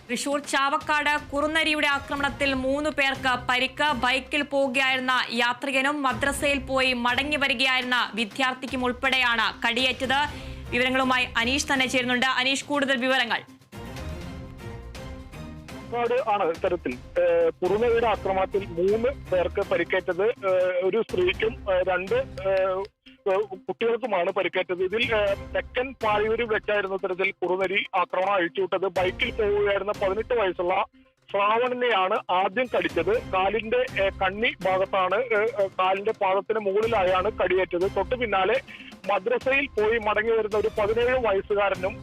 തൃശൂർ ചാവക്കാട് കുറുനരിയുടെ ആക്രമണത്തിൽ 3 പേർക്ക് പരിക്ക്. ബൈക്കിൽ പോവുകയായിരുന്ന യാത്രികനും മദ്രസയിൽ പോയി മടങ്ങി വരികയായിരുന്ന വിദ്യാർത്ഥിക്കും ഉൾപ്പെടെയാണ് കടിയേറ്റത്. വിവരങ്ങളുമായി അനീഷ് തന്നെ ചേരുന്നുണ്ട്. അനീഷ്, കൂടുതൽ വിവരങ്ങൾ. ആണ് ഇത്തരത്തിൽ കുറുനരിയുടെ ആക്രമണത്തിൽ 3 പേർക്ക് പരിക്കേറ്റത്. ഒരു സ്ത്രീക്കും 2 കുട്ടികൾക്കുമാണ് പരിക്കേറ്റത്. ഇതിൽ തെക്കൻ പായൂരിൽ വെച്ചായിരുന്നു ഇത്തരത്തിൽ കുറുനരി ആക്രമണം അഴിച്ചുവിട്ടത്. ബൈക്കിൽ പോവുകയായിരുന്ന 18 വയസ്സുള്ള ശ്രാവണിനെയാണ് ആദ്യം കടിച്ചത്. കാലിന്റെ കണ്ണി ഭാഗത്താണ്, കാലിന്റെ പാദത്തിന് മുകളിലായാണ് കടിയേറ്റത്. തൊട്ടു പിന്നാലെ മദ്രസയിൽ പോയി മടങ്ങി വരുന്ന ഒരു 17 വയസ്സുകാരനും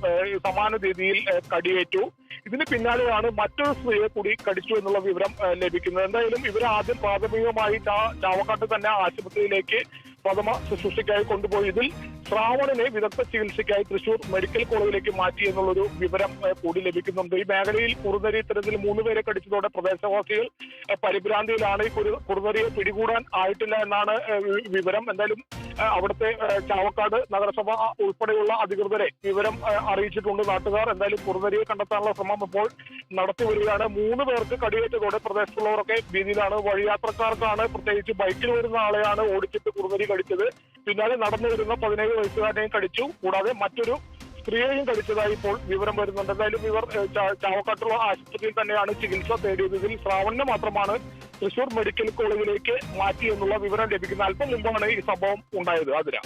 സമാന രീതിയിൽ കടിയേറ്റു. ഇതിന് പിന്നാലെയാണ് മറ്റൊരു സ്ത്രീയെ കൂടി കടിച്ചു എന്നുള്ള വിവരം ലഭിക്കുന്നത്. എന്തായാലും ഇവർ ആദ്യം പ്രാഥമികമായി ചാവക്കാട്ട് തന്നെ ആശുപത്രിയിലേക്ക് പ്രഥമ ശുശ്രൂഷയ്ക്കായി കൊണ്ടുപോയി. ഇതിൽ ശ്രാവണിനെ വിദഗ്ധ ചികിത്സയ്ക്കായി തൃശൂർ മെഡിക്കൽ കോളേജിലേക്ക് മാറ്റി എന്നുള്ളൊരു വിവരം കൂടി ലഭിക്കുന്നുണ്ട്. ഈ മേഖലയിൽ കുറുനരി ഇത്തരത്തിൽ 3 പേരെ കടിച്ചതോടെ പ്രദേശവാസികൾ പരിഭ്രാന്തിയിലാണ്. ഈ കുറുനരിയെ പിടികൂടാൻ ആയിട്ടില്ല എന്നാണ് വിവരം. എന്തായാലും അവിടുത്തെ ചാവക്കാട് നഗരസഭ ഉൾപ്പെടെയുള്ള അധികൃതരെ വിവരം അറിയിച്ചിട്ടുണ്ട് നാട്ടുകാർ. എന്തായാലും കുറുനരിയെ കണ്ടെത്താനുള്ള ശ്രമം ഇപ്പോൾ നടത്തി വരികയാണ്. 3 പേർക്ക് കടിയേറ്റതോടെ പ്രദേശത്തുള്ളവരൊക്കെ ഭീതിയിലാണ്. വഴിയാത്രക്കാർക്കാണ്, പ്രത്യേകിച്ച് ബൈക്കിൽ വരുന്ന ആളെയാണ് ഓടിച്ചിട്ട് കുറുനരി കടിച്ചത്. പിന്നാലെ നടന്നു വരുന്ന 17 വയസ്സുകാരനെയും കടിച്ചു. കൂടാതെ മറ്റൊരു സ്ത്രീയെയും കടിച്ചതായി ഇപ്പോൾ വിവരം വരുന്നുണ്ട്. എന്തായാലും ഇവർ ചാവക്കാട്ടുള്ള ആശുപത്രിയിൽ തന്നെയാണ് ചികിത്സ തേടിയത്. ഇതിൽ ശ്രാവണിനെ മാത്രമാണ് തൃശൂർ മെഡിക്കൽ കോളേജിലേക്ക് മാറ്റി എന്നുള്ള വിവരം ലഭിക്കുന്നത്. അല്പം മുമ്പാണ് ഈ സംഭവം ഉണ്ടായത്. അതിനാ